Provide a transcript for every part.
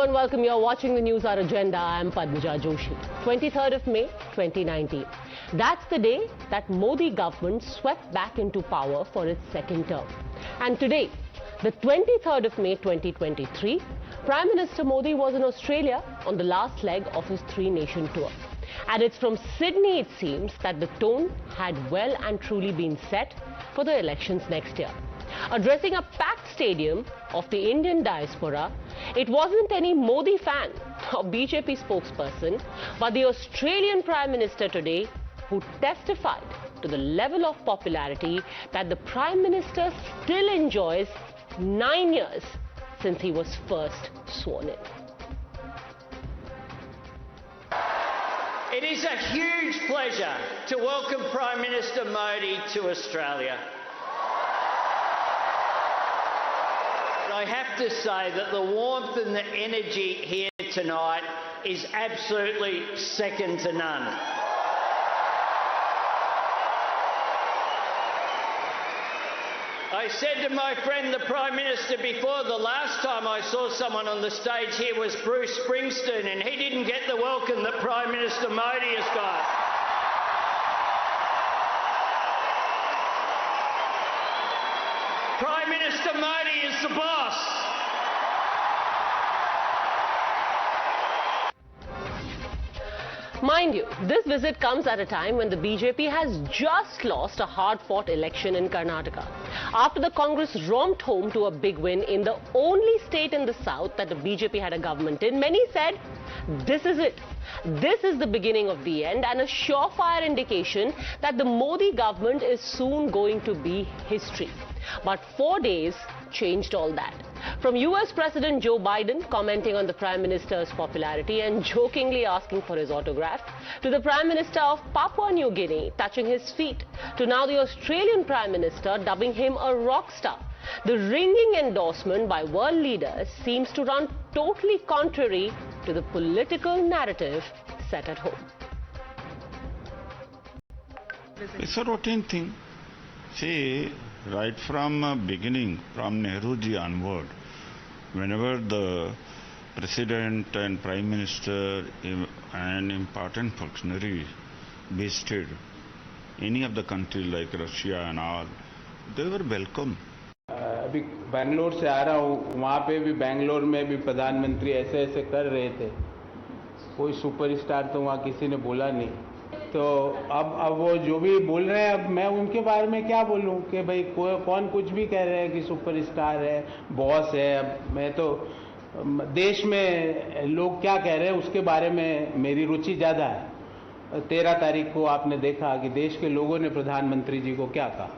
Hello and welcome. You're watching the Newshour Agenda. I'm Padmaja Joshi. 23rd of May, 2019. That's the day that Modi government swept back into power for its second term. And today, the 23rd of May, 2023, Prime Minister Modi was in Australia on the last leg of his three-nation tour. And it's from Sydney, it seems, that the tone had well and truly been set for the elections next year. Addressing a packed stadium of the Indian diaspora, it wasn't any Modi fan or BJP spokesperson, but the Australian Prime Minister today who testified to the level of popularity that the Prime Minister still enjoys 9 years since he was first sworn in. It is a huge pleasure to welcome Prime Minister Modi to Australia. I have to say that the warmth and the energy here tonight is absolutely second to none. I said to my friend the Prime Minister before, the last time I saw someone on the stage here was Bruce Springsteen, and he didn't get the welcome that Prime Minister Modi has got. Prime Minister Modi is the boss. Mind you, this visit comes at a time when the BJP has just lost a hard-fought election in Karnataka. After the Congress romped home to a big win in the only state in the south that the BJP had a government in, many said, this is it. This is the beginning of the end and a surefire indication that the Modi government is soon going to be history. But 4 days changed all that. From US President Joe Biden commenting on the Prime Minister's popularity and jokingly asking for his autograph, to the Prime Minister of Papua New Guinea touching his feet, to now the Australian Prime Minister dubbing him a rock star. The ringing endorsement by world leaders seems to run totally contrary to the political narrative set at home. It's a routine thing. See, right from beginning, from Nehruji onward, whenever the President and Prime Minister and important functionary visited any of the country like Russia and all, they were welcome. अभी बैंगलोर से आ रहा हूँ, वहाँ पे भी बैंगलोर में भी प्रधानमंत्री ऐसे ऐसे कर रहे थे, कोई सुपरस्टार तो वहाँ किसी ने बोला नहीं. तो अब वो जो भी बोल रहे हैं, अब मैं उनके बारे में क्या बोलूं कि भाई कौन कुछ भी कह रहे हैं कि सुपरस्टार है, बॉस है. अब मैं तो देश में लोग क्या कह रहे हैं उसके बारे में मेरी रुचि ज़्यादा है. 13 तारीख को आपने देखा कि देश के लोगों ने प्रधानमंत्री जी को क्या कहा.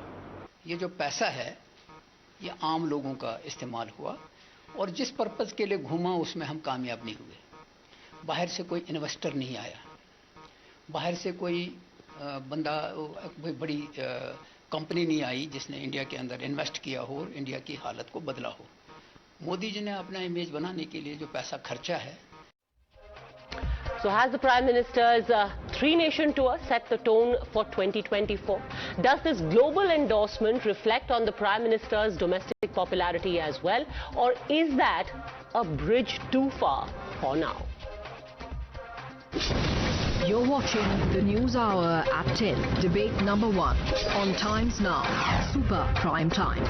ये जो पैसा है ये आम लोगों का इस्तेमाल हुआ और जिस पर्पज़ के लिए घूमा उसमें हम कामयाब नहीं हुए. बाहर से कोई इन्वेस्टर नहीं आया, बाहर से कोई बंदा, कोई बड़ी कंपनी नहीं आई जिसने इंडिया के अंदर इन्वेस्ट किया हो और इंडिया की हालत को बदला हो. मोदी जी ने अपना इमेज बनाने के लिए जो पैसा खर्चा है. So has the Prime Minister's three-nation tour set the tone for 2024? Does this global endorsement reflect on the Prime Minister's domestic popularity as well? Or is that a bridge too far for now? You're watching the News Hour at 10, debate number 1 on Times Now, Super Prime Time.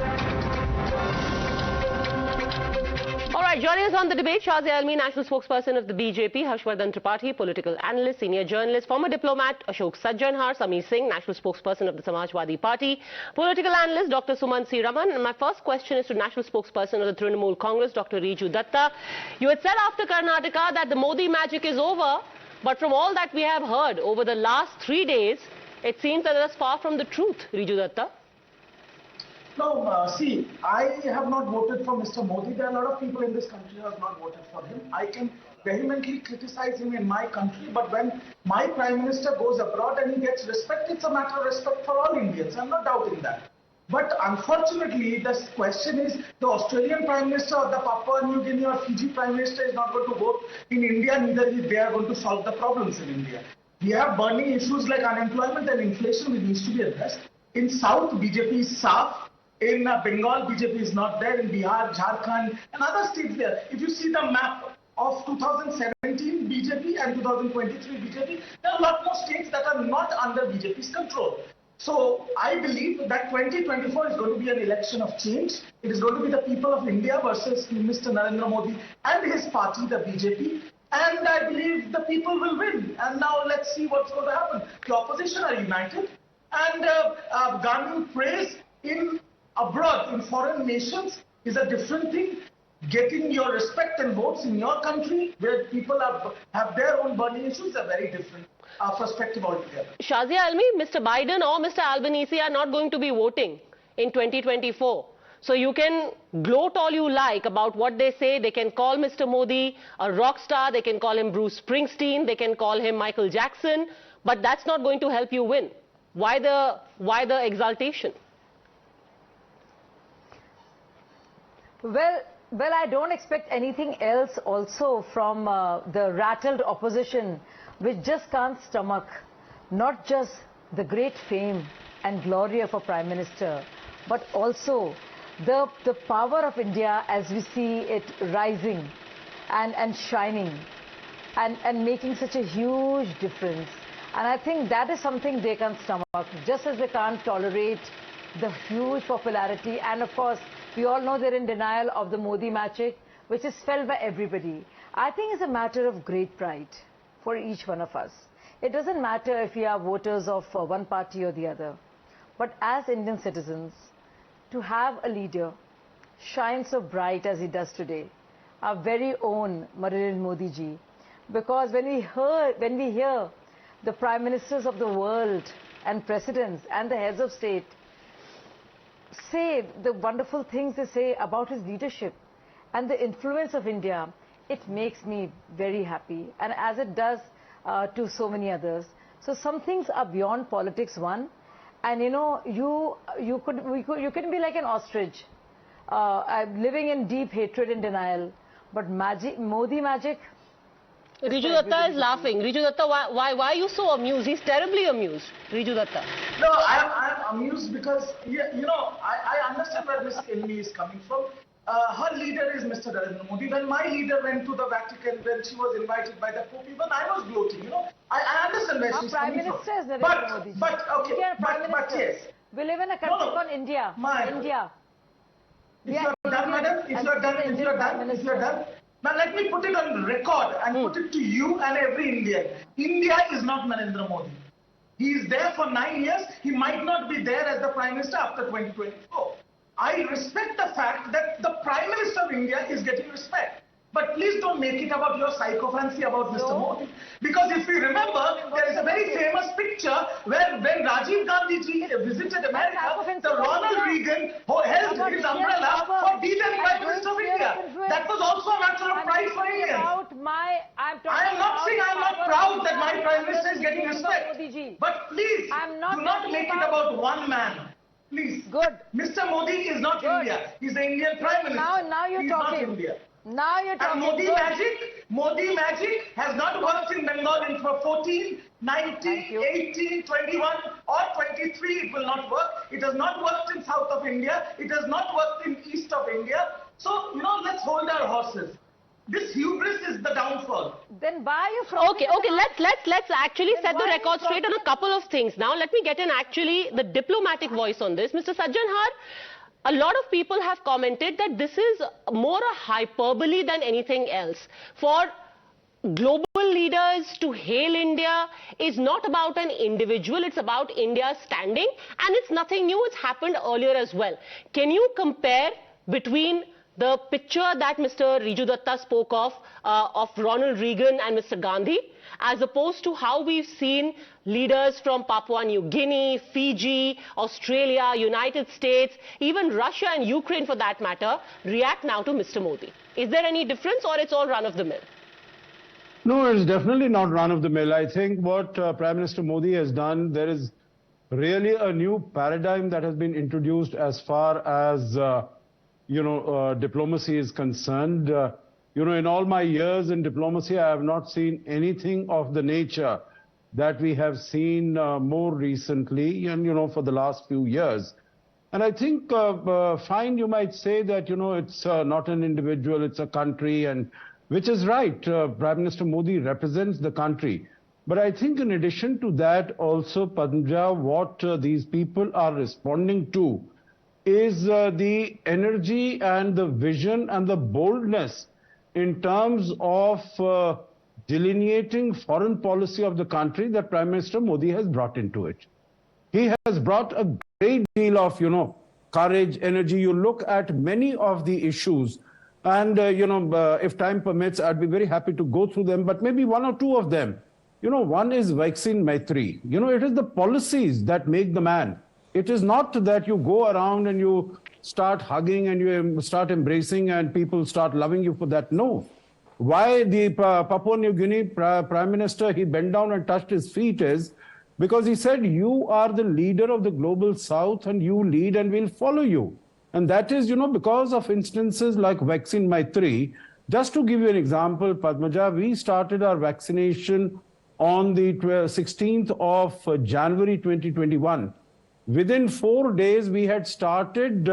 All right, joining us on the debate, Shazia Almi, national spokesperson of the BJP, Harshvardhan Tripathi, political analyst, senior journalist, former diplomat, Ashok Sajjanhar, Sameer Singh, national spokesperson of the Samajwadi Party, political analyst, Dr. Suman C. Raman. And my first question is to national spokesperson of the Trinamool Congress, Dr. Riju Datta. You had said after Karnataka that the Modi magic is over, but from all that we have heard over the last 3 days, it seems that that's far from the truth, Riju Datta. No, see, I have not voted for Mr. Modi. There are a lot of people in this country who have not voted for him. I can vehemently criticize him in my country, but when my Prime Minister goes abroad and he gets respect, it's a matter of respect for all Indians. I'm not doubting that. But unfortunately, the question is the Australian Prime Minister or the Papua New Guinea or Fiji Prime Minister is not going to vote in India, neither is they are going to solve the problems in India. We have burning issues like unemployment and inflation which needs to be addressed. In South, BJP is soft. In Bengal, BJP is not there. In Bihar, Jharkhand and other states there. If you see the map, of 2017 BJP and 2023 BJP. There are a lot more states that are not under BJP's control. So I believe that 2024 is going to be an election of change. It is going to be the people of India versus Mr. Narendra Modi and his party, the BJP. And I believe the people will win. And now let's see what's going to happen. The opposition are united. And garnering praise in abroad, in foreign nations, is a different thing. Getting your respect and votes in your country, where people have their own burning issues, are very different perspective altogether. Shazia Almi, Mr. Biden or Mr. Albanese are not going to be voting in 2024. So you can gloat all you like about what they say. They can call Mr. Modi a rock star. They can call him Bruce Springsteen. They can call him Michael Jackson. But that's not going to help you win. Why the exaltation? Well, I don't expect anything else also from the rattled opposition, which just can't stomach not just the great fame and glory of a Prime Minister, but also the power of India as we see it rising and shining and making such a huge difference. And I think that is something they can't stomach, just as they can't tolerate the huge popularity. And of course, we all know they're in denial of the Modi magic, which is felt by everybody. I think it's a matter of great pride for each one of us. It doesn't matter if we are voters of one party or the other. But as Indian citizens, to have a leader shine so bright as he does today, our very own Narendra Modi ji, because when we hear the Prime Ministers of the world and presidents and the heads of state say the wonderful things they say about his leadership and the influence of India, it makes me very happy, and as it does to so many others. So some things are beyond politics, one, and you know, you can be like an ostrich, living in deep hatred and denial, but Modi magic. Riju Datta is laughing. Riju Datta, why are you so amused? He's terribly amused. Riju Datta. No, I'm amused because, you know, I understand where Ms. Ilmi is coming from. Her leader is Mr. Narendra Modi. When my leader went to the Vatican, when she was invited by the Pope, even I was gloating, you know. I understand where she's Prime coming Minister from. is Narendra Modi. But yes. We live in a country called India. India. If you are done, madam, if you are done. Now let me put it on record and put it to you and every Indian. India is not Narendra Modi. He is there for 9 years. He might not be there as the Prime Minister after 2024. I respect the fact that the Prime Minister of India is getting respect. But please don't make it about your psychophancy about Mr. Modi. Because if you remember, there is a very famous picture where when Rajiv Gandhi ji visited America, the Ronald Reagan held his umbrella for being the Prime Minister of India. That was also a matter of pride for Indians. I am not saying I am not proud that my Prime Minister is getting respect. But please, do not make it about one man. Please. Good. Mr. Modi is not India. He's the Indian Prime Minister. Now you're talking. Not India. Now you're talking. And Modi magic has not worked in Bengal in 14, 19, 18, 21 or 23. It will not work. It has not worked in south of India. It has not worked in east of India. So, you know, let's hold our horses. This hubris is the downfall. Then why are you from? Okay, let's actually set the record straight on a couple of things. Now, let me get in actually the diplomatic voice on this. Mr. Sajjanhar, a lot of people have commented that this is more a hyperbole than anything else. For global leaders to hail India is not about an individual, it's about India's standing, and it's nothing new, it's happened earlier as well. Can you compare between the picture that Mr. Riju Datta spoke of Ronald Reagan and Mr. Gandhi, as opposed to how we've seen leaders from Papua New Guinea, Fiji, Australia, United States, even Russia and Ukraine for that matter, react now to Mr. Modi? Is there any difference, or it's all run-of-the-mill? No, it's definitely not run-of-the-mill. I think what Prime Minister Modi has done, there is really a new paradigm that has been introduced as far as diplomacy is concerned. In all my years in diplomacy, I have not seen anything of the nature that we have seen more recently and, for the last few years. And I think, fine, you might say that, it's not an individual, it's a country, and which is right. Prime Minister Modi represents the country. But I think in addition to that also, Padmaja, what these people are responding to is the energy and the vision and the boldness in terms of delineating foreign policy of the country that Prime Minister Modi has brought into it. He has brought a great deal of, courage, energy. You look at many of the issues and, if time permits, I'd be very happy to go through them, but maybe one or two of them. One is vaccine Maitri. It is the policies that make the man. It is not that you go around and you start hugging and you start embracing and people start loving you for that. No. Why the Papua New Guinea Prime Minister, he bent down and touched his feet is because he said, you are the leader of the global south and you lead and we'll follow you. And that is, because of instances like vaccine Maitri. Just to give you an example, Padmaja, we started our vaccination on the 16th of January 2021. Within 4 days, we had started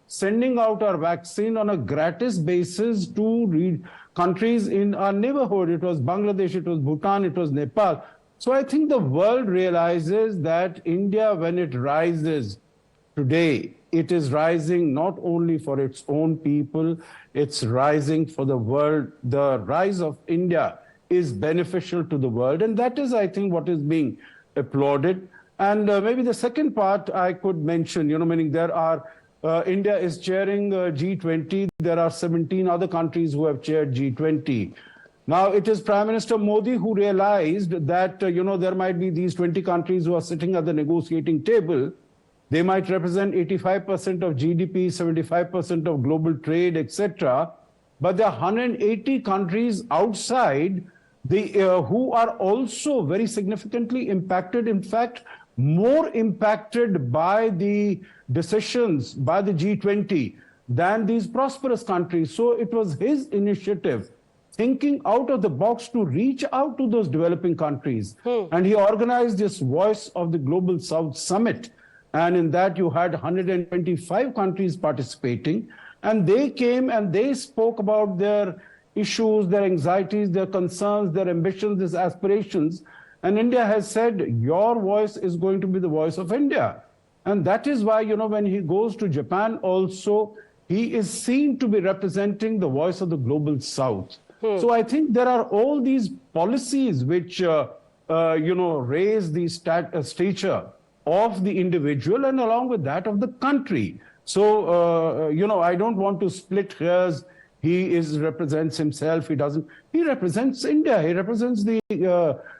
sending out our vaccine on a gratis basis to countries in our neighborhood. It was Bangladesh, it was Bhutan, it was Nepal. So I think the world realizes that India, when it rises today, it is rising not only for its own people, it's rising for the world. The rise of India is beneficial to the world. And that is, I think, what is being applauded. And maybe the second part I could mention, meaning there are, India is chairing G20. There are 17 other countries who have chaired G20. Now, it is Prime Minister Modi who realized that, there might be these 20 countries who are sitting at the negotiating table. They might represent 85% of GDP, 75% of global trade, etc. But there are 180 countries outside who are also very significantly impacted, in fact, more impacted by the decisions by the G20 than these prosperous countries. So it was his initiative, thinking out of the box to reach out to those developing countries. And he organized this Voice of the Global South Summit. And in that you had 125 countries participating. And they came and they spoke about their issues, their anxieties, their concerns, their ambitions, their aspirations. And India has said, your voice is going to be the voice of India. And that is why, when he goes to Japan also, he is seen to be representing the voice of the global south. So I think there are all these policies which, raise the stature of the individual and along with that of the country. So, I don't want to split hairs. He represents himself. He doesn't. He represents India. He represents the,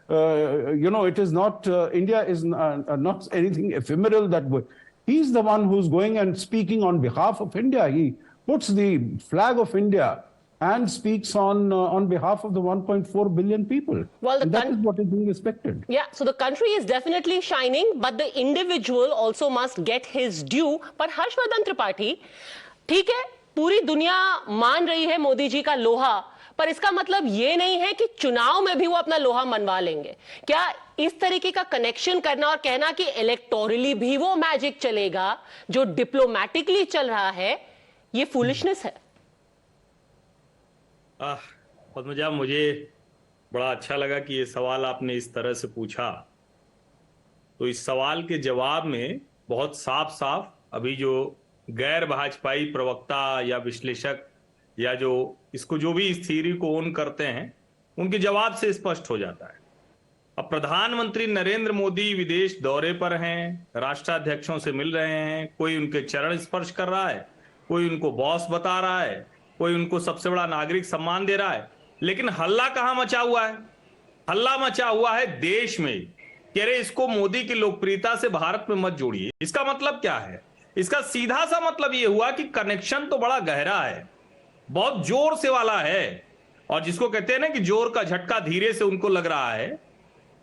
it is not, India is not anything ephemeral that way. He's the one who's going and speaking on behalf of India. He puts the flag of India and speaks on behalf of the 1.4 billion people. Well, that is what is being expected. Yeah, so the country is definitely shining, but the individual also must get his due. But Harshvardhan Tripathi, ठीक है, पूरी दुनिया मान रही है मोदी जी का लोहा, पर इसका मतलब ये नहीं है कि चुनाव में भी वो अपना लोहा मनवा लेंगे। क्या इस तरीके का कनेक्शन करना और कहना कि इलेक्टोरली भी वो मैजिक चलेगा जो डिप्लोमैटिकली चल रहा है, ये फूलिशनेस है? पद्मजा, मुझे बड़ा अच्छा लगा कि ये सवाल आपने इस तरह से पूछा। तो इस सवाल के जवाब में बहुत साफ साफ अभी जो गैर भाजपाई प्रवक्ता या विश्लेषक या जो इसको जो भी इस थ्योरी को ओन करते हैं, उनके जवाब से स्पष्ट हो जाता है। अब प्रधानमंत्री नरेंद्र मोदी विदेश दौरे पर हैं, राष्ट्राध्यक्षों से मिल रहे हैं, कोई उनके चरण स्पर्श कर रहा है, कोई उनको बॉस बता रहा है, कोई उनको सबसे बड़ा नागरिक सम्मान दे रहा है, लेकिन हल्ला कहां मचा हुआ है? हल्ला मचा हुआ है देश में कि अरे इसको मोदी की लोकप्रियता से भारत में मत जोड़िए। इसका मतलब क्या है? इसका सीधा सा मतलब यह हुआ कि कनेक्शन तो बड़ा गहरा है, बहुत जोर से वाला है, और जिसको कहते हैं ना कि जोर का झटका धीरे से उनको लग रहा है।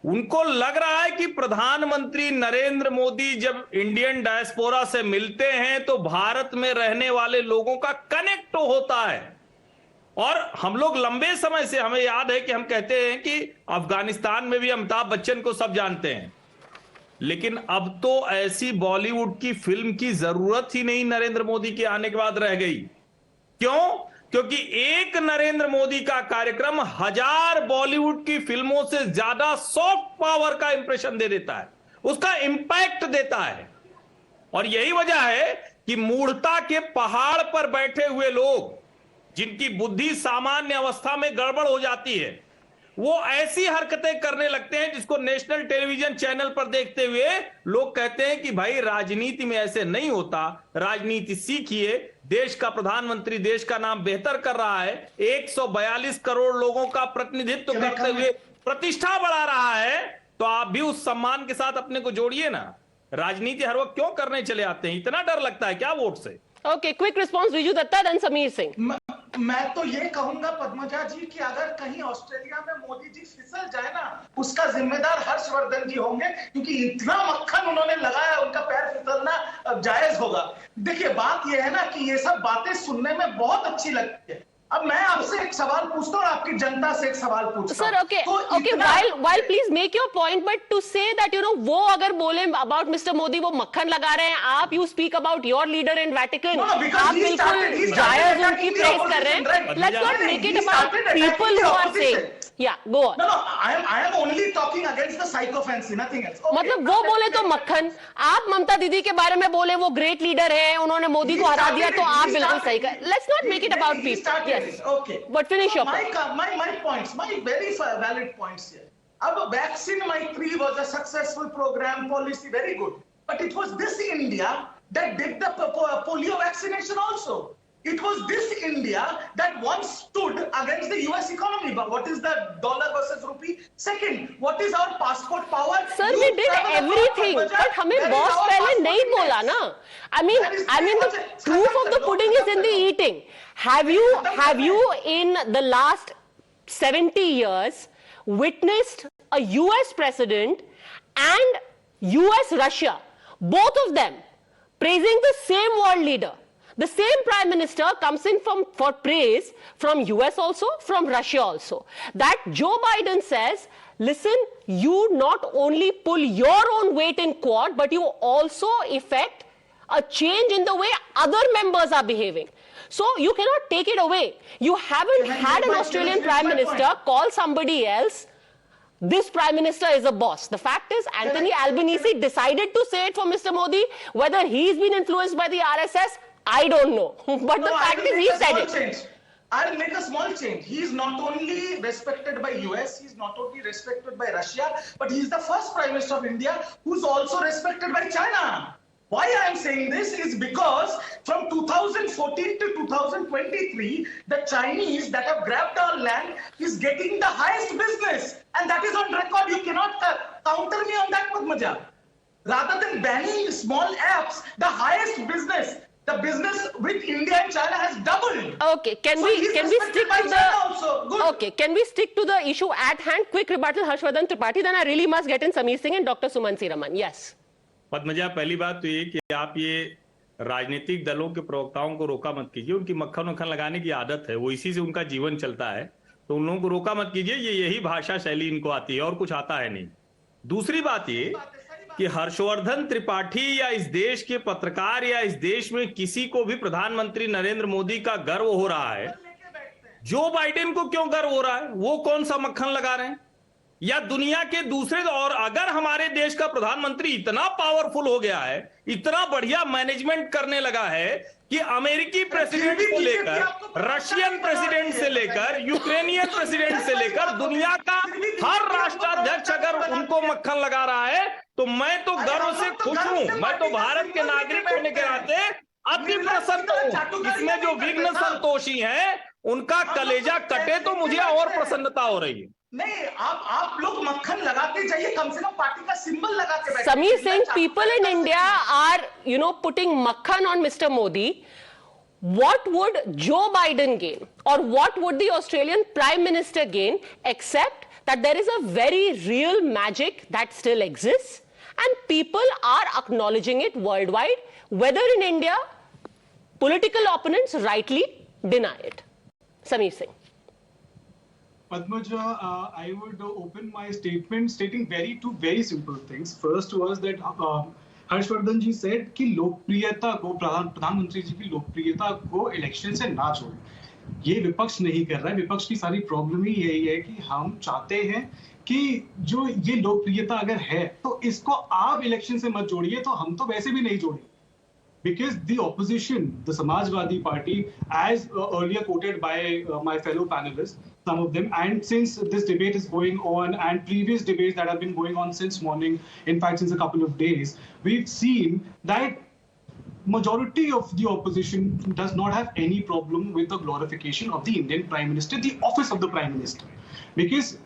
उनको लग रहा है कि प्रधानमंत्री नरेंद्र मोदी जब इंडियन डायस्पोरा से मिलते हैं तो भारत में रहने वाले लोगों का कनेक्ट होता है। और हम लोग लंबे समय से, हमें याद है कि हम कहते हैं कि अफगानिस्तान में भी अमिताभ बच्चन को सब जानते हैं, लेकिन अब तो ऐसी बॉलीवुड की फिल्म की जरूरत ही नहीं नरेंद्र मोदी के आने के बाद रह गई। क्यों? क्योंकि एक नरेंद्र मोदी का कार्यक्रम 1000 बॉलीवुड की फिल्मों से ज्यादा सॉफ्ट पावर का इंप्रेशन दे देता है, उसका इंपैक्ट देता है। और यही वजह है कि मूढ़ता के पहाड़ पर बैठे हुए लोग, जिनकी बुद्धि सामान्य अवस्था में गड़बड़ हो जाती है, वो ऐसी हरकतें करने लगते हैं जिसको नेशनल टेलीविजन चैनल पर देखते हुए लोग कहते हैं कि भाई राजनीति में ऐसे नहीं होता, राजनीति सीखिए। देश का प्रधानमंत्री देश का नाम बेहतर कर रहा है, 142 करोड़ लोगों का प्रतिनिधित्व करते हुए प्रतिष्ठा बढ़ा रहा है, तो आप भी उस सम्मान के साथ अपने को जोड़िए ना। राजनीति हर वक्त क्यों करने चले आते हैं? इतना डर लगता है क्या वोट से? Okay, quick response Riju Datta then Sameer Singh. मैं तो ये कहूंगा पद्मजा जी कि अगर कहीं ऑस्ट्रेलिया में मोदी जी फिसल जाए ना, उसका जिम्मेदार हर्षवर्धन जी होंगे, क्योंकि इतना मक्खन उन्होंने लगाया, उनका पैर फिसलना जायज होगा। देखिए बात ये है ना कि ये सब बातें सुनने में बहुत अच्छी लगती है। अब मैं आपसे एक सवाल पूछता हूँ, आपकी जनता से एक सवाल पूछता हूँ। Sir, okay, while please make your point, but to say that वो अगर बोले about Mr. मोदी वो मक्खन लगा रहे हैं, आप you speak about your leader in Vatican, आप बिल्कुल जायज उनकी प्रेस कर रहे हैं। Let's not make it about people who are saying. Yeah, go on. No, I am only talking against the sycophancy, nothing else. Okay. मतलब वो बोले तो मक्खन, आप ममता दीदी के बारे में बोले वो ग्रेट लीडर है, उन्होंने मोदी को हरा दिया, तो आप बिल्कुल सही कर। Let's not make it about people. Yes. Okay. But finish your point. My points, my very valid points here. Our vaccine, my 3 was a successful program, policy, very good. But it was this India that did the polio vaccination also. It was this India that once stood against the US economy. But what is the dollar versus rupee? Second, what is our passport power? Sir, we did everything, but हमें boss पहले नहीं बोला ना. I mean the proof of the pudding is in the eating. Have you in the last 70 years witnessed a US president and US Russia, both of them praising the same world leader? The same prime minister comes in for praise from US also, from Russia also. That Joe Biden says, listen, you not only pull your own weight in Quad, but you also effect a change in the way other members are behaving. So you cannot take it away. You haven't had an Australian prime minister call somebody else, this prime minister is a boss. The fact is, Anthony Albanese decided to say it for Mr. Modi. Whether he's been influenced by the RSS, I don't know. But the fact is, he said it. I'll make a small change. He is not only respected by US, he's not only respected by Russia, but he's the first Prime Minister of India who's also respected by China. Why I am saying this is because from 2014 to 2023, the Chinese that have grabbed our land is getting the highest business. And that is on record. You cannot counter me on that, Padmaja. Rather than banning small apps, the highest business, the business with India and China has doubled. Okay, can we stick to the okay? Can we stick to the issue at hand? Quick rebuttal, Harshvardhan Tripathi. Then I really must get in Sameer Singh and Dr. Sumansi Raman. Yes. Padmaja, पहली बात तो ये कि आप ये राजनीतिक दलों के प्रवक्ताओं को रोका मत कीजिए। उनकी मक्खन वक्खन लगाने की आदत है, वो इसी से उनका जीवन चलता है, तो उन लोगों को रोका मत कीजिए। यही भाषा शैली इनको आती है और कुछ आता है नहीं। दूसरी बात ये कि हर्षवर्धन त्रिपाठी या इस देश के पत्रकार या इस देश में किसी को भी प्रधानमंत्री नरेंद्र मोदी का गर्व हो रहा है, जो बाइडेन को क्यों गर्व हो रहा है? वो कौन सा मक्खन लगा रहे हैं? या दुनिया के दूसरे? और अगर हमारे देश का प्रधानमंत्री इतना पावरफुल हो गया है, इतना बढ़िया मैनेजमेंट करने लगा है कि अमेरिकी प्रेसिडेंट से लेकर, रशियन प्रेसिडेंट से लेकर, यूक्रेनियन प्रेसिडेंट से लेकर दुनिया का हर राष्ट्राध्यक्ष अगर उनको मक्खन लगा रहा है, तो मैं तो गर्व से खुश हूं। मैं तो भारत के नागरिक होने के नाते अति प्रसन्न हूं। इसमें जो विघ्न संतोषी हैं, उनका कलेजा कटे तो मुझे और प्रसन्नता हो रही है। नहीं, आप लोग मक्खन लगाते जाइए, कम से कम पार्टी का सिंबल लगाते बैठिए। Sameer Singh, people in India are, putting makhan on Mr. Modi. What would Joe Biden gain, or what would the Australian Prime Minister gain, except that there is a very real magic that still exists, and people are acknowledging it worldwide, whether in India, political opponents rightly deny it. Sameer Singh. Padmaja, I would open my statement stating two very simple things. First was that Harshvardhan ji said कि लोकप्रियता को, प्रधानमंत्री जी की लोकप्रियता को election से ना जोड़ें. ये विपक्ष नहीं कर रहा है। विपक्ष की सारी प्रॉब्लम ही यही है कि हम चाहते हैं कि जो ये लोकप्रियता अगर है तो इसको आप इलेक्शन से मत जोड़िए, तो हम तो वैसे भी नहीं जोड़ेंगे। Because the opposition, the Samajwadi Party, as earlier quoted by my fellow panelists, some of them, and since this debate is going on and previous debates that have been going on since morning, in fact since a couple of days, we've seen that majority of the opposition does not have any problem with the glorification of the Indian Prime Minister, the office of the Prime Minister. Because,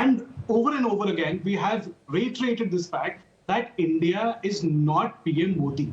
and over again, we have reiterated this fact that India is not PM Modi.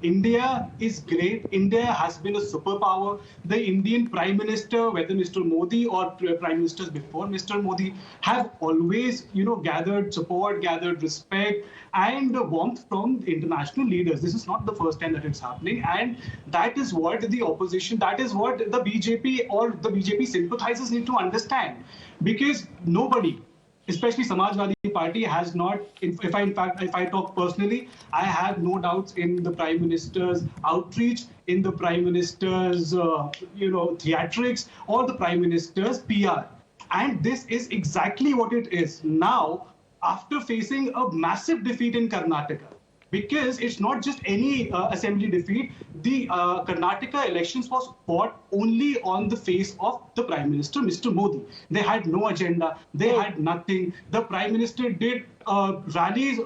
India is great. India has been a superpower. The Indian Prime Minister, whether Mr. Modi or Prime Ministers before Mr. Modi, have always, gathered support, gathered respect and warmth from international leaders. This is not the first time that it's happening, and that is what the opposition, that is what the BJP or the BJP sympathizers need to understand, because nobody, especially Samajwadi Party, has not, if I talk personally, I have no doubts in the Prime Minister's outreach, in the Prime Minister's, theatrics, or the Prime Minister's PR. And this is exactly what it is now, after facing a massive defeat in Karnataka. Because it's not just any assembly defeat. The Karnataka elections was fought only on the face of the Prime Minister, Mr. Modi. They had no agenda. They had nothing. The Prime Minister did rallies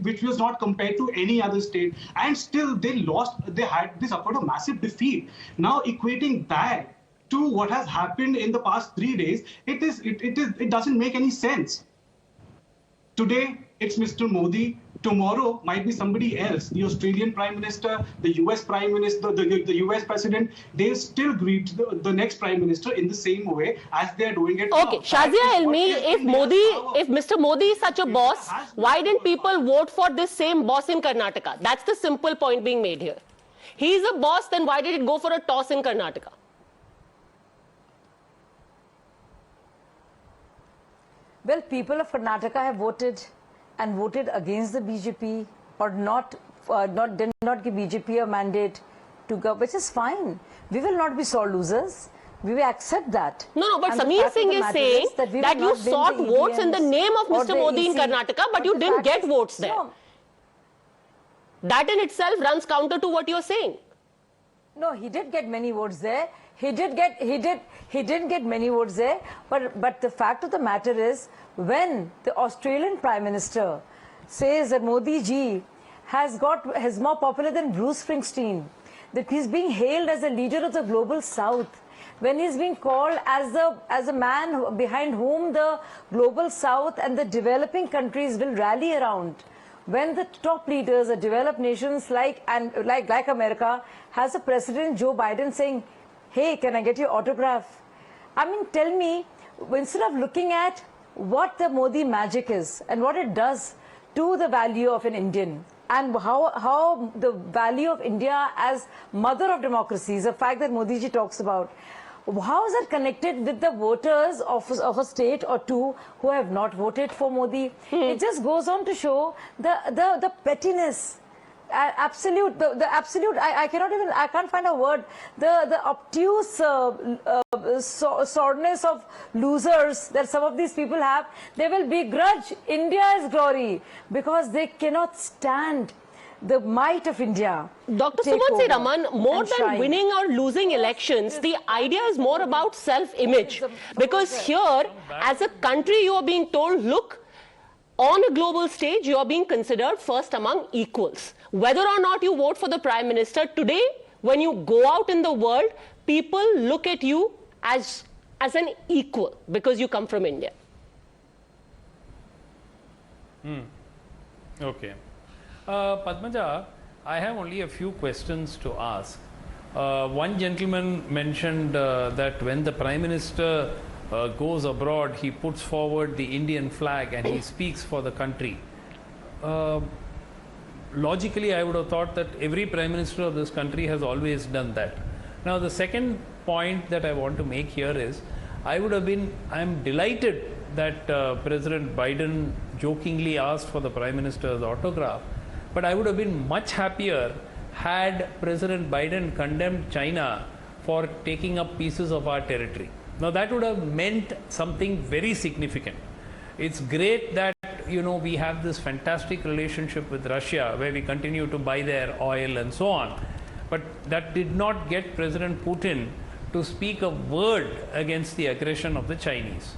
which was not compared to any other state. And still they lost. They suffered a massive defeat. Now equating that to what has happened in the past 3 days, it doesn't make any sense. Today, it's Mr. Modi. Tomorrow might be somebody else, the Australian Prime Minister, the US Prime Minister, the US President. They'll still greet the next Prime Minister in the same way as they're doing it now. Okay, Shazia Elmi, if Mr. Modi is such a boss, why didn't people vote for this same boss in Karnataka? That's the simple point being made here. He's a boss, then why did it go for a toss in Karnataka? Well, people of Karnataka have voted and voted against the BJP, or did not give BJP a mandate to go, which is fine. We will not be sore losers. We will accept that. No, but Sameer Singh is saying that you sought votes in the name of Mr. Modi in Karnataka, but you didn't get votes there. No. That in itself runs counter to what you're saying. No, he did get many votes there. He didn't get many votes there. But the fact of the matter is, when the Australian Prime Minister says that Modi ji is more popular than Bruce Springsteen, that he's being hailed as a leader of the global South, when he's being called as a man behind whom the global South and the developing countries will rally around, when the top leaders of developed nations like America has a President Joe Biden saying, hey, can I get your autograph? I mean, tell me, instead of looking at what the Modi magic is and what it does to the value of an Indian, and how the value of India as mother of democracy is a fact that Modi ji talks about, how is that connected with the voters of a state or two who have not voted for Modi? It just goes on to show the pettiness. Absolute, the absolute, I can't find a word, the obtuse soreness of losers that some of these people have. They will begrudge India's glory because they cannot stand the might of India. Dr. Sumansi Raman, more than winning or losing elections, the idea is more about self-image. Because here, as a country, you are being told, look, on a global stage, you are being considered first among equals. Whether or not you vote for the Prime Minister, today, when you go out in the world, people look at you as an equal because you come from India. Okay. Padmaja, I have only a few questions to ask. One gentleman mentioned that when the Prime Minister goes abroad, he puts forward the Indian flag and he speaks for the country. Logically, I would have thought that every Prime Minister of this country has always done that. Now, the second point that I want to make here is, I am delighted that President Biden jokingly asked for the Prime Minister's autograph, but I would have been much happier had President Biden condemned China for taking up pieces of our territory. Now that would have meant something very significant. It's great that we have this fantastic relationship with Russia where we continue to buy their oil and so on. But that did not get President Putin to speak a word against the aggression of the Chinese.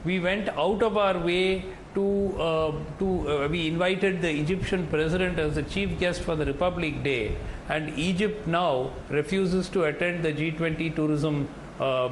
We went out of our way we invited the Egyptian president as the chief guest for the Republic Day, and Egypt now refuses to attend the G20 tourism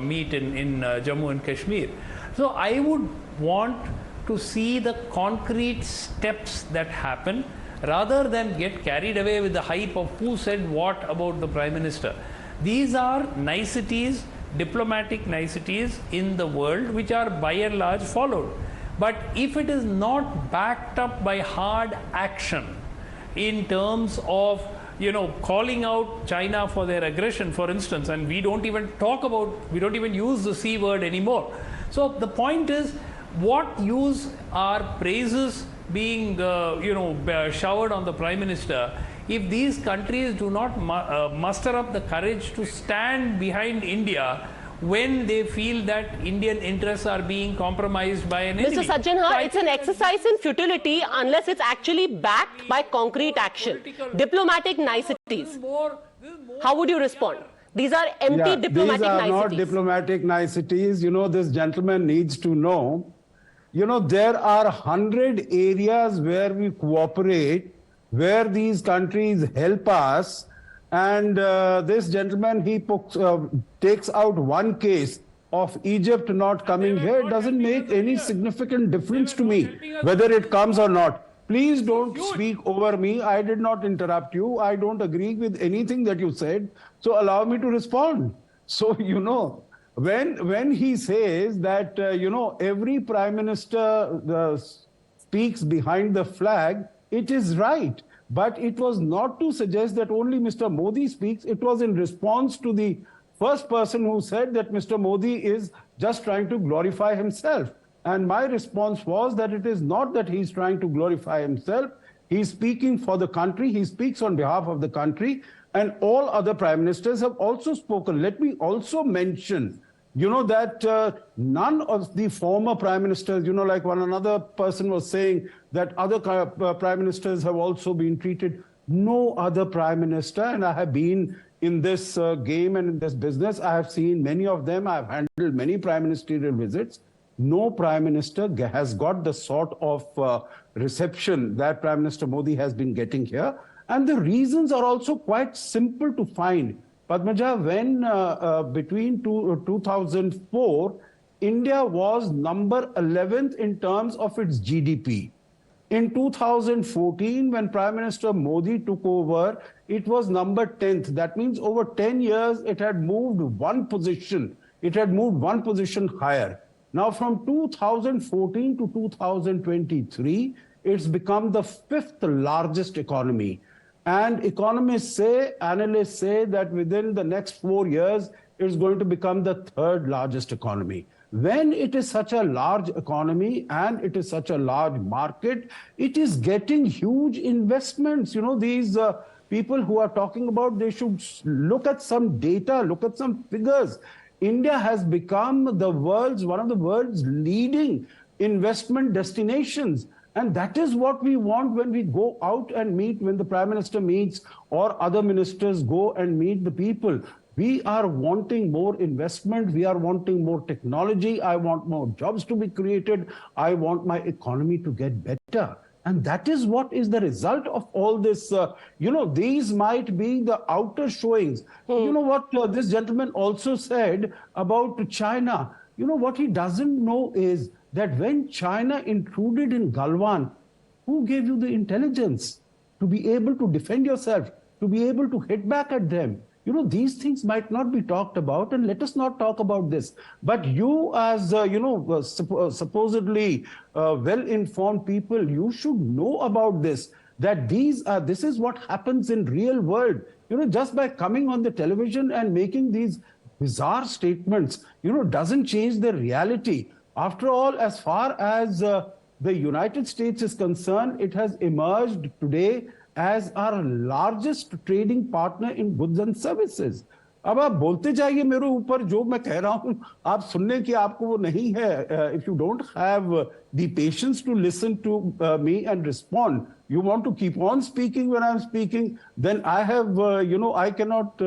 meet in Jammu and Kashmir. So I would want to see the concrete steps that happen rather than get carried away with the hype of who said what about the Prime Minister. These are niceties, diplomatic niceties in the world which are by and large followed. But if it is not backed up by hard action in terms of calling out China for their aggression, for instance, and we don't even use the C word anymore. So the point is, what use are praises being showered on the Prime Minister if these countries do not muster up the courage to stand behind India when they feel that Indian interests are being compromised by an enemy? Mr. Sajjanhar, it's an exercise in futility unless it's actually backed by concrete action, diplomatic niceties. How would you respond? These are empty diplomatic niceties. These are not diplomatic niceties. This gentleman needs to know, there are 100 areas where we cooperate, where these countries help us. And this gentleman, he takes out one case of Egypt not coming here. It doesn't make any significant difference to me whether it comes or not. Please don't speak over me. I did not interrupt you. I don't agree with anything that you said. So allow me to respond. So, when he says that, every Prime Minister speaks behind the flag, it is right. But it was not to suggest that only Mr. Modi speaks. It was in response to the first person who said that Mr. Modi is just trying to glorify himself. And my response was that it is not that he's trying to glorify himself. He's speaking for the country. He speaks on behalf of the country. And all other prime ministers have also spoken. Let me also mention, that none of the former prime ministers, like another person was saying that other prime ministers have also been treated. No other prime minister, and I have been in this game and in this business, I have seen many of them. I have handled many prime ministerial visits. No prime minister has got the sort of reception that Prime Minister Modi has been getting here. And the reasons are also quite simple to find. Padmaja, when between 2004, India was number 11th in terms of its GDP. In 2014, when Prime Minister Modi took over, it was number 10th. That means over 10 years, it had moved one position. It had moved one position higher. Now, from 2014 to 2023, it's become the 5th largest economy. And economists say, analysts say that within the next 4 years, it's going to become the 3rd largest economy. When it is such a large economy and it is such a large market, it is getting huge investments. These people who are talking about, they should look at some data, look at some figures. India has become one of the world's leading investment destinations. And that is what we want when we go out and meet, when the Prime Minister meets or other ministers go and meet the people. We are wanting more investment. We are wanting more technology. I want more jobs to be created. I want my economy to get better. And that is what is the result of all this. These might be the outer showings. You know what this gentleman also said about China. What he doesn't know is that when China intruded in Galwan, who gave you the intelligence to be able to defend yourself, to be able to hit back at them? These things might not be talked about, and let us not talk about this. But you as, supposedly well-informed people, you should know about this, that this is what happens in real world. Just by coming on the television and making these bizarre statements, doesn't change the reality. After all, as far as the United States is concerned, it has emerged today as our largest trading partner in goods and services. अब आप बोलते जाइए मेरे ऊपर, जो मैं कह रहा हूं आप सुनने की आपको वो नहीं है. If you don't have the patience to listen to me and respond, you want to keep on speaking when I'm speaking, then I have, I cannot,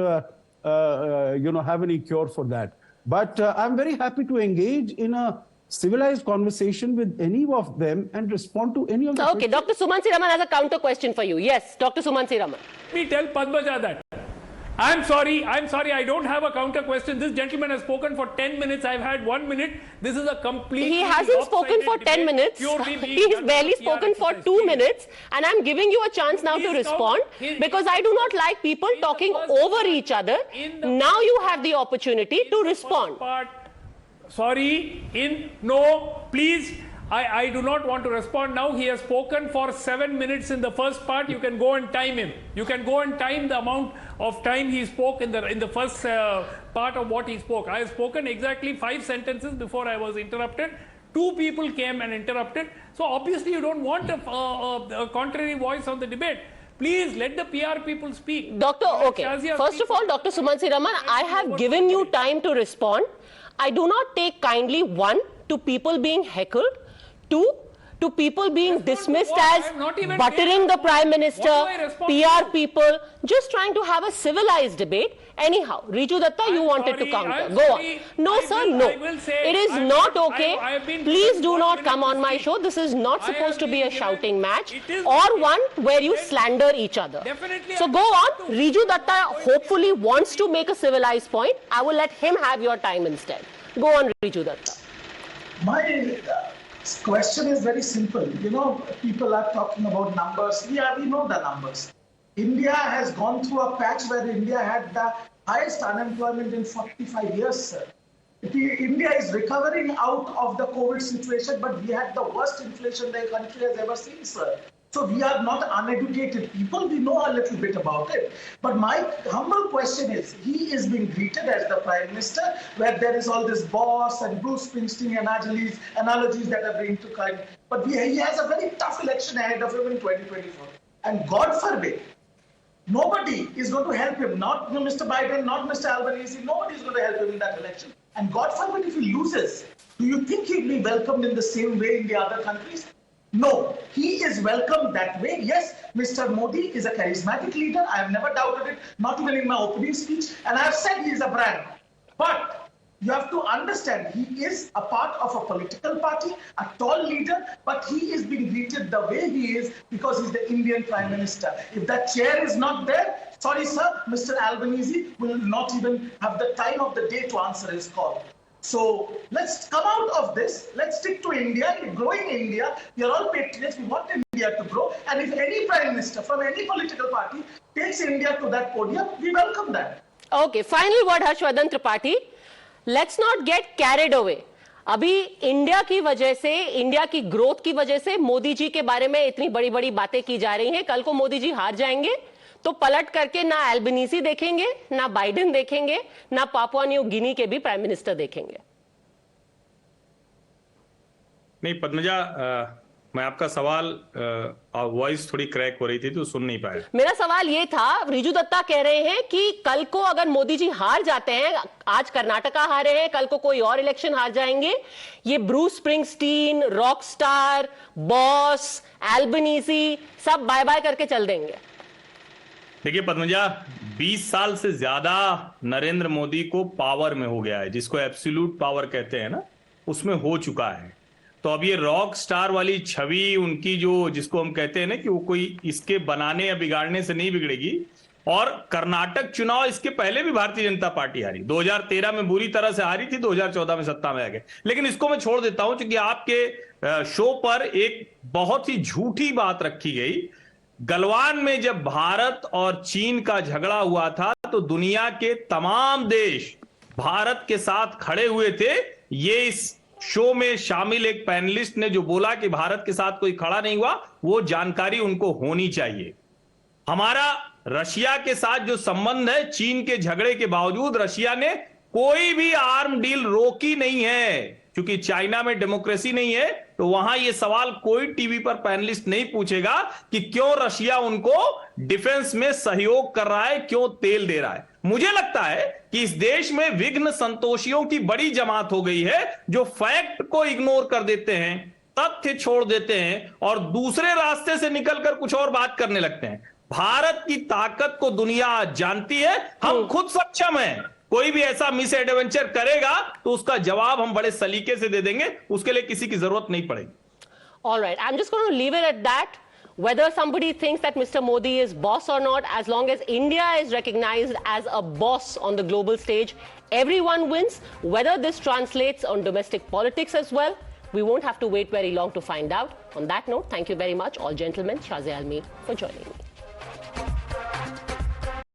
have any cure for that. But I'm very happy to engage in a civilized conversation with any of them and respond to any of the questions. Dr. Sumansi Raman has a counter question for you. Yes, Dr. Sumansi Raman. Let me tell Padmaja that. I'm sorry, I don't have a counter question. This gentleman has spoken for 10 minutes. I've had 1 minute. This is a complete... He hasn't spoken for 10 minutes. He's barely spoken for 2 minutes. And I'm giving you a chance now to respond because I do not like people talking over each other. Now you have the opportunity to respond. No, please. I do not want to respond now. He has spoken for 7 minutes in the first part. You can go and time him. You can go and time the amount of time he spoke in the first part of what he spoke. I have spoken exactly 5 sentences before I was interrupted. 2 people came and interrupted. So obviously you don't want a contrary voice on the debate. Please let the PR people speak. First of all, Dr. Sumansi Raman, I have given you time to respond. I do not take kindly, 1, to people being heckled, 2, to people being dismissed as buttering the Prime Minister, PR people, just trying to have a civilized debate. Anyhow, Riju Datta, you wanted to counter. Go on. No, sir, no. It is not okay. Please do not come on my show. This is not supposed to be a shouting match or one where you slander each other. So go on. Riju Datta hopefully wants to make a civilized point. I will let him have your time instead. Go on, Riju Datta. My question is very simple. People are talking about numbers. We know the numbers. India has gone through a patch where India had the highest unemployment in 45 years, sir. India is recovering out of the COVID situation, but we had the worst inflation the country has ever seen, sir. So we are not uneducated people. We know a little bit about it. But my humble question is, he is being greeted as the Prime Minister, where there is all this boss and Bruce Springsteen analogies that are being took in. But he has a very tough election ahead of him in 2024. And God forbid, nobody is going to help him. Not Mr. Biden, not Mr. Albanese. Nobody is going to help him in that election. And God forbid if he loses, do you think he'll be welcomed in the same way in the other countries? No, he is welcomed that way. Yes, Mr. Modi is a charismatic leader. I have never doubted it, not even in my opening speech. And I have said he is a brand. But you have to understand, he is a part of a political party, a tall leader, but he is being greeted the way he is because he's the Indian Prime Minister. If that chair is not there, sorry, sir, Mr. Albanese will not even have the time of the day to answer his call. So let's come out of this. Let's stick to India, growing India. We are all patriots. We want India to grow. And if any Prime Minister from any political party takes India to that podium, we welcome that. Okay, final word, Harshvardhan Tripathi. Let's not get carried away. अभी India की वजह से, India की growth की वजह से मोदी जी के बारे में इतनी बड़ी बड़ी बातें की जा रही हैं. कल को मोदी जी हार जाएंगे तो पलट करके ना एल्बनीसी देखेंगे, ना बाइडेन देखेंगे, ना पापुआ न्यू गिनी के भी प्राइम मिनिस्टर देखेंगे. नहीं पद्मजा, मैं आपका सवाल, वॉइस थोड़ी क्रैक हो रही थी तो सुन नहीं पाया. मेरा सवाल ये था, रिजू दत्ता कह रहे हैं कि कल को अगर मोदी जी हार जाते हैं, आज कर्नाटका हारे हैं, कल को कोई और इलेक्शन हार जाएंगे, ये Bruce Springsteen, rock star, boss, Albanese सब बाय बाय करके चल देंगे. देखिए पद्मजा, 20 साल से ज्यादा नरेंद्र मोदी को पावर में हो गया है, जिसको एब्सोल्यूट पावर कहते हैं ना, उसमें हो चुका है. तो अब ये रॉक स्टार वाली छवि उनकी, जो जिसको हम कहते हैं ना कि वो कोई इसके बनाने या बिगाड़ने से नहीं बिगड़ेगी. और कर्नाटक चुनाव इसके पहले भी भारतीय जनता पार्टी हारी, 2013 में बुरी तरह से हारी थी, 2014 में सत्ता में आ गए. लेकिन इसको मैं छोड़ देता हूं क्योंकि आपके शो पर एक बहुत ही झूठी बात रखी गई. गलवान में जब भारत और चीन का झगड़ा हुआ था तो दुनिया के तमाम देश भारत के साथ खड़े हुए थे. ये इस शो में शामिल एक पैनलिस्ट ने जो बोला कि भारत के साथ कोई खड़ा नहीं हुआ, वो जानकारी उनको होनी चाहिए. हमारा रशिया के साथ जो संबंध है, चीन के झगड़े के बावजूद रशिया ने कोई भी आर्म डील रोकी नहीं है, क्योंकि चाइना में डेमोक्रेसी नहीं है. तो वहां ये सवाल कोई टीवी पर पैनलिस्ट नहीं पूछेगा कि क्यों रशिया उनको डिफेंस में सहयोग कर रहा है, क्यों तेल दे रहा है। मुझे लगता है कि इस देश में विघ्न संतोषियों की बड़ी जमात हो गई है जो फैक्ट को इग्नोर कर देते हैं, तथ्य छोड़ देते हैं और दूसरे रास्ते से निकलकर कुछ और बात करने लगते हैं। भारत की ताकत को दुनिया आज जानती है, हम खुद सक्षम हैं। कोई भी ऐसा मिस एडवेंचर करेगा तो उसका जवाब हम बड़े सलीके से दे देंगे, उसके लिए किसी की जरूरत नहीं पड़ेगी। All right, I'm just going to leave it at that. Whether somebody thinks that Mr. Modi is boss or not, as long as India is recognized as a boss on the global stage, everyone wins. Whether this translates on domestic politics as well, we won't have to wait very long to find out. On that note, thank you very much, all gentlemen, Shazia Almi, for joining me.